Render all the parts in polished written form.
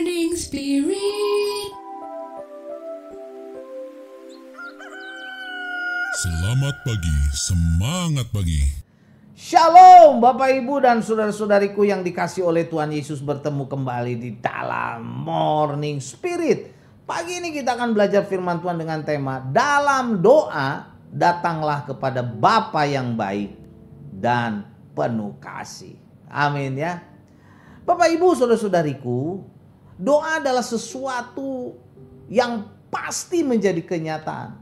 Morning Spirit. Selamat pagi, semangat pagi. Shalom Bapak Ibu dan saudara-saudariku yang dikasih oleh Tuhan Yesus, bertemu kembali di dalam Morning Spirit. Pagi ini kita akan belajar firman Tuhan dengan tema dalam doa datanglah kepada Bapa yang baik dan penuh kasih. Amin ya. Bapak Ibu saudara-saudariku, doa adalah sesuatu yang pasti menjadi kenyataan.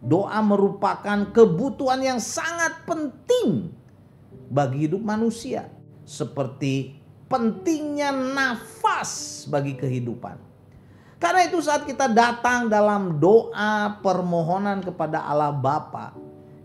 Doa merupakan kebutuhan yang sangat penting bagi hidup manusia, seperti pentingnya nafas bagi kehidupan. Karena itu saat kita datang dalam doa permohonan kepada Allah Bapa,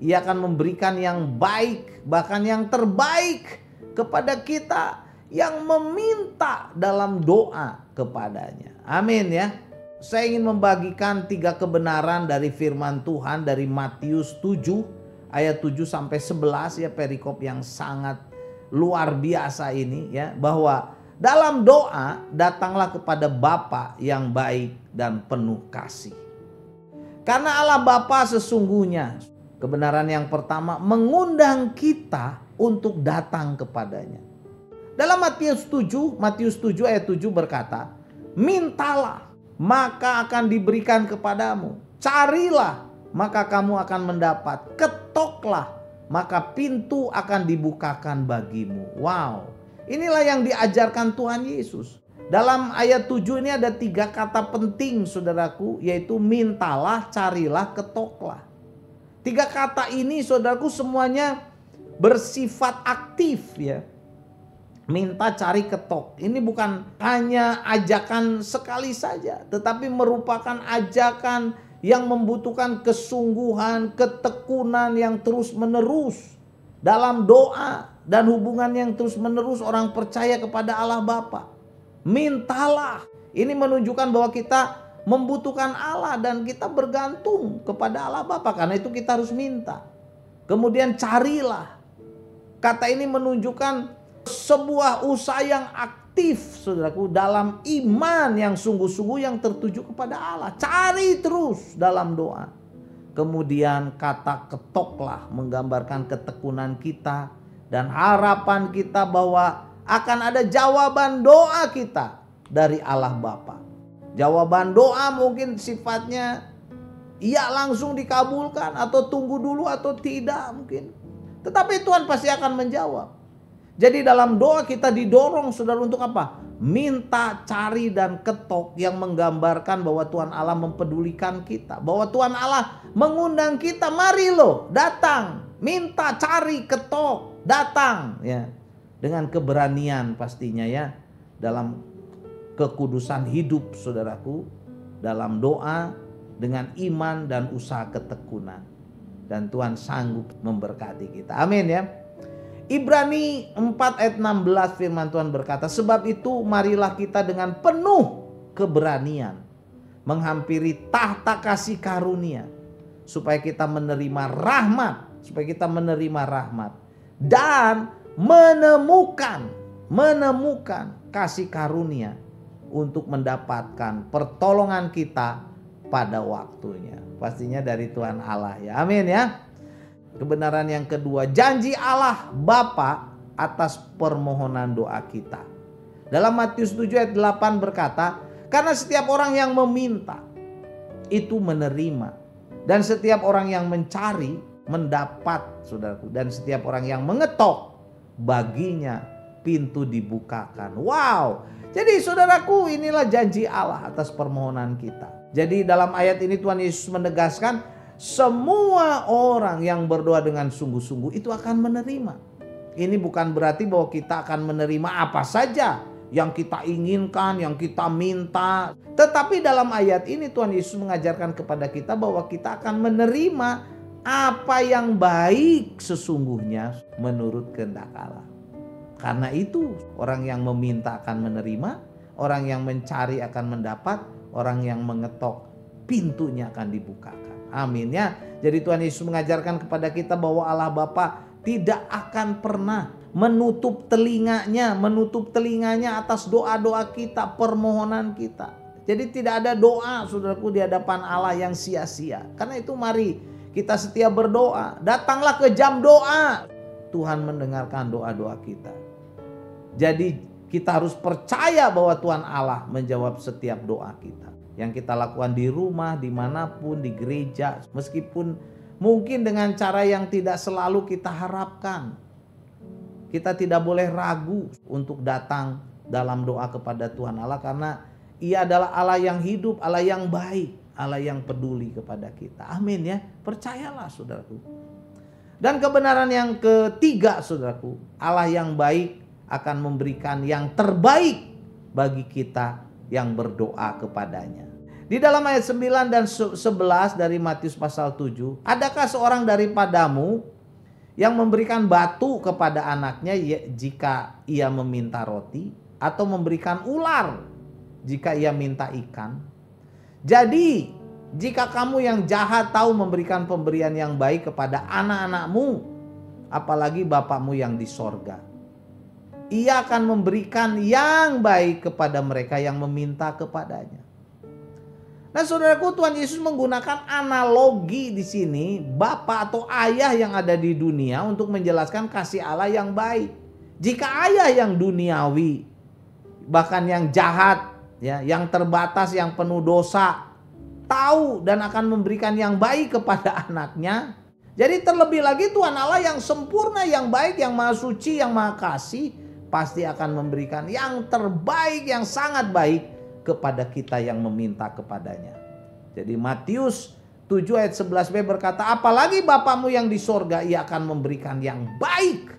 Ia akan memberikan yang baik, bahkan yang terbaik kepada kita yang meminta dalam doa kepadanya. Amin ya. Saya ingin membagikan 3 kebenaran dari firman Tuhan dari Matius 7 ayat 7 sampai 11 ya, perikop yang sangat luar biasa ini ya, bahwa dalam doa datanglah kepada Bapa yang baik dan penuh kasih. Karena Allah Bapa sesungguhnya, kebenaran yang pertama, mengundang kita untuk datang kepadanya. Dalam Matius 7 ayat 7 berkata, mintalah maka akan diberikan kepadamu, carilah maka kamu akan mendapat, ketoklah maka pintu akan dibukakan bagimu. Wow, inilah yang diajarkan Tuhan Yesus. Dalam ayat 7 ini ada 3 kata penting saudaraku, yaitu mintalah, carilah, ketoklah. 3 kata ini saudaraku semuanya bersifat aktif ya. Minta, cari, ketok. Ini bukan hanya ajakan sekali saja, tetapi merupakan ajakan yang membutuhkan kesungguhan, ketekunan yang terus menerus dalam doa dan hubungan yang terus menerus orang percaya kepada Allah Bapa. Mintalah. Ini menunjukkan bahwa kita membutuhkan Allah dan kita bergantung kepada Allah Bapa. Karena itu kita harus minta. Kemudian carilah. Kata ini menunjukkan sebuah usaha yang aktif saudaraku, dalam iman yang sungguh-sungguh yang tertuju kepada Allah. Cari terus dalam doa. Kemudian kata ketoklah menggambarkan ketekunan kita dan harapan kita bahwa akan ada jawaban doa kita dari Allah Bapa. Jawaban doa mungkin sifatnya iya langsung dikabulkan atau tunggu dulu atau tidak mungkin. Tetapi Tuhan pasti akan menjawab. Jadi dalam doa kita didorong saudara untuk apa? Minta, cari, dan ketok, yang menggambarkan bahwa Tuhan Allah mempedulikan kita. Bahwa Tuhan Allah mengundang kita, mari lo datang. Minta, cari, ketok, datang. Ya, dengan keberanian pastinya ya. Dalam kekudusan hidup saudaraku. Dalam doa dengan iman dan usaha ketekunan. Dan Tuhan sanggup memberkati kita. Amin ya. Ibrani 4 ayat 16 firman Tuhan berkata, sebab itu marilah kita dengan penuh keberanian menghampiri tahta kasih karunia, supaya kita menerima rahmat, dan menemukan kasih karunia untuk mendapatkan pertolongan kita pada waktunya. Pastinya dari Tuhan Allah ya. Amin ya. Kebenaran yang kedua, janji Allah Bapa atas permohonan doa kita. Dalam Matius 7 ayat 8 berkata, karena setiap orang yang meminta itu menerima, dan setiap orang yang mencari mendapat, saudaraku, dan setiap orang yang mengetok baginya pintu dibukakan. Wow. Jadi saudaraku, inilah janji Allah atas permohonan kita. Jadi dalam ayat ini Tuhan Yesus menegaskan, semua orang yang berdoa dengan sungguh-sungguh itu akan menerima. Ini bukan berarti bahwa kita akan menerima apa saja yang kita inginkan, yang kita minta. Tetapi dalam ayat ini Tuhan Yesus mengajarkan kepada kita bahwa kita akan menerima apa yang baik sesungguhnya menurut kehendak Allah. Karena itu orang yang meminta akan menerima, orang yang mencari akan mendapat, orang yang mengetok pintunya akan dibukakan. Amin ya. Jadi Tuhan Yesus mengajarkan kepada kita bahwa Allah Bapa tidak akan pernah menutup telinganya atas doa-doa kita, permohonan kita. Jadi tidak ada doa, saudaraku, di hadapan Allah yang sia-sia. Karena itu mari kita setia berdoa. Datanglah ke jam doa. Tuhan mendengarkan doa-doa kita. Jadi kita harus percaya bahwa Tuhan Allah menjawab setiap doa kita. Yang kita lakukan di rumah, dimanapun, di gereja. Meskipun mungkin dengan cara yang tidak selalu kita harapkan. Kita tidak boleh ragu untuk datang dalam doa kepada Tuhan Allah. Karena Ia adalah Allah yang hidup, Allah yang baik, Allah yang peduli kepada kita. Amin ya. Percayalah saudaraku. Dan kebenaran yang ketiga saudaraku. Allah yang baik akan memberikan yang terbaik bagi kita yang berdoa kepadanya. Di dalam ayat 9 dan 11 dari Matius pasal 7. Adakah seorang daripadamu yang memberikan batu kepada anaknya jika ia meminta roti, atau memberikan ular jika ia minta ikan? Jadi jika kamu yang jahat tahu memberikan pemberian yang baik kepada anak-anakmu, apalagi Bapakmu yang di sorga, Ia akan memberikan yang baik kepada mereka yang meminta kepadanya. Nah saudaraku, Tuhan Yesus menggunakan analogi di sini, bapak atau ayah yang ada di dunia, untuk menjelaskan kasih Allah yang baik. Jika ayah yang duniawi, bahkan yang jahat, ya, yang terbatas, yang penuh dosa, tahu dan akan memberikan yang baik kepada anaknya. Jadi terlebih lagi Tuhan Allah yang sempurna, yang baik, yang maha suci, yang maha kasih, pasti akan memberikan yang terbaik, yang sangat baik kepada kita yang meminta kepadanya. Jadi Matius 7 ayat 11b berkata, apalagi Bapakmu yang di sorga, Ia akan memberikan yang baik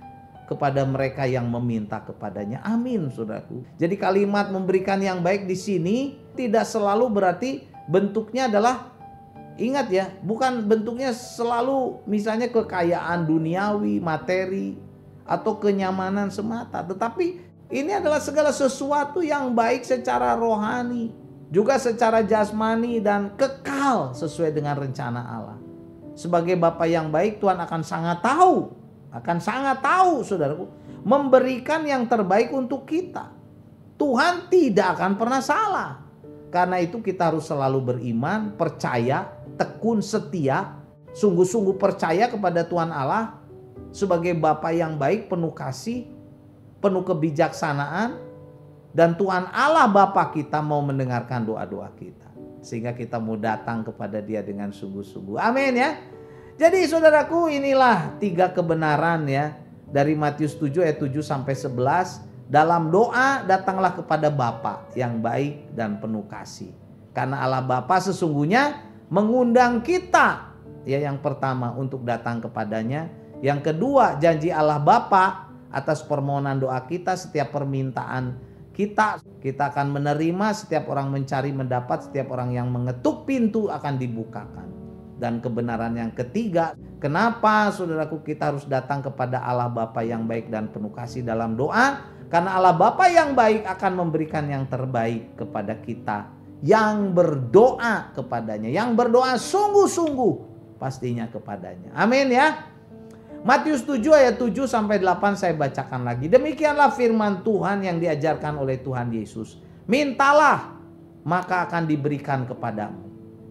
kepada mereka yang meminta kepadanya. Amin saudaraku. Jadi kalimat memberikan yang baik di sini tidak selalu berarti bentuknya adalah, ingat ya, bukan bentuknya selalu misalnya kekayaan duniawi, materi, atau kenyamanan semata. Tetapi ini adalah segala sesuatu yang baik secara rohani, juga secara jasmani dan kekal sesuai dengan rencana Allah. Sebagai Bapa yang baik, Tuhan akan sangat tahu saudaraku, memberikan yang terbaik untuk kita. Tuhan tidak akan pernah salah. Karena itu kita harus selalu beriman, percaya, tekun, setia, sungguh-sungguh percaya kepada Tuhan Allah sebagai Bapa yang baik, penuh kasih, penuh kebijaksanaan, dan Tuhan Allah Bapa kita mau mendengarkan doa-doa kita, sehingga kita mau datang kepada Dia dengan sungguh-sungguh. Amin ya. Jadi saudaraku, inilah 3 kebenaran ya dari Matius 7 ayat 7 sampai 11. Dalam doa datanglah kepada Bapa yang baik dan penuh kasih. Karena Allah Bapa sesungguhnya mengundang kita, ya, yang pertama untuk datang kepadanya. Yang kedua, janji Allah Bapa atas permohonan doa kita, setiap permintaan kita akan menerima. Setiap orang mencari mendapat, setiap orang yang mengetuk pintu akan dibukakan. Dan kebenaran yang ketiga, kenapa saudaraku kita harus datang kepada Allah Bapa yang baik dan penuh kasih dalam doa? Karena Allah Bapa yang baik akan memberikan yang terbaik kepada kita yang berdoa kepadanya, yang berdoa sungguh-sungguh pastinya kepadanya. Amin ya. Matius 7 ayat 7 sampai 8 saya bacakan lagi. Demikianlah firman Tuhan yang diajarkan oleh Tuhan Yesus. Mintalah, maka akan diberikan kepadamu.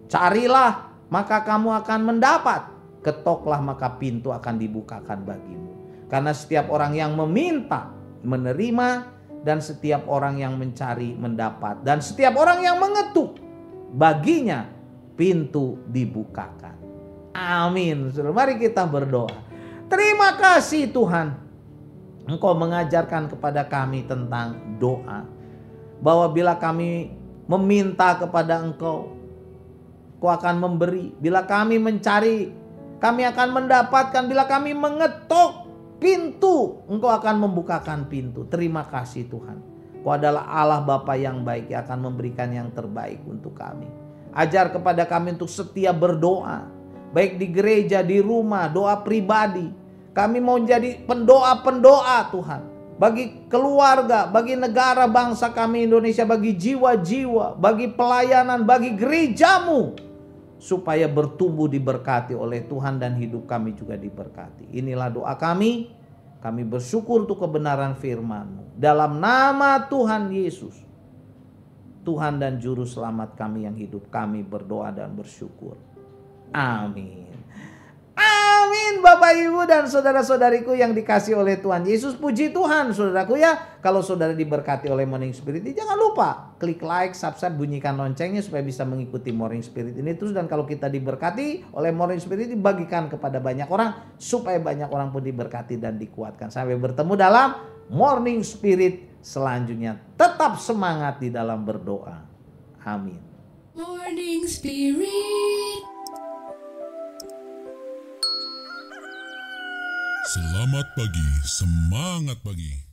Carilah, maka kamu akan mendapat. Ketoklah, maka pintu akan dibukakan bagimu. Karena setiap orang yang meminta menerima, dan setiap orang yang mencari mendapat, dan setiap orang yang mengetuk baginya pintu dibukakan. Amin. Mari kita berdoa. Terima kasih Tuhan, Engkau mengajarkan kepada kami tentang doa, bahwa bila kami meminta kepada Engkau, Engkau akan memberi. Bila kami mencari, kami akan mendapatkan. Bila kami mengetuk pintu, Engkau akan membukakan pintu. Terima kasih Tuhan. Engkau adalah Allah Bapa yang baik, yang akan memberikan yang terbaik untuk kami. Ajar kepada kami untuk setia berdoa, baik di gereja, di rumah, doa pribadi. Kami mau jadi pendoa-pendoa Tuhan, bagi keluarga, bagi negara bangsa kami Indonesia, bagi jiwa-jiwa, bagi pelayanan, bagi gerejamu, supaya bertumbuh diberkati oleh Tuhan dan hidup kami juga diberkati. Inilah doa kami Kami bersyukur untuk kebenaran firman-Mu. Dalam nama Tuhan Yesus, Tuhan dan Juru Selamat kami yang hidup, kami berdoa dan bersyukur. Amin. Amin Bapak Ibu dan saudara-saudariku yang dikasih oleh Tuhan Yesus. Puji Tuhan saudaraku ya. Kalau saudara diberkati oleh Morning Spirit ini, jangan lupa klik like, subscribe, bunyikan loncengnya supaya bisa mengikuti Morning Spirit ini terus. Dan kalau kita diberkati oleh Morning Spirit, dibagikan kepada banyak orang supaya banyak orang pun diberkati dan dikuatkan. Sampai bertemu dalam Morning Spirit selanjutnya. Tetap semangat di dalam berdoa. Amin. Morning Spirit. Selamat pagi, semangat pagi.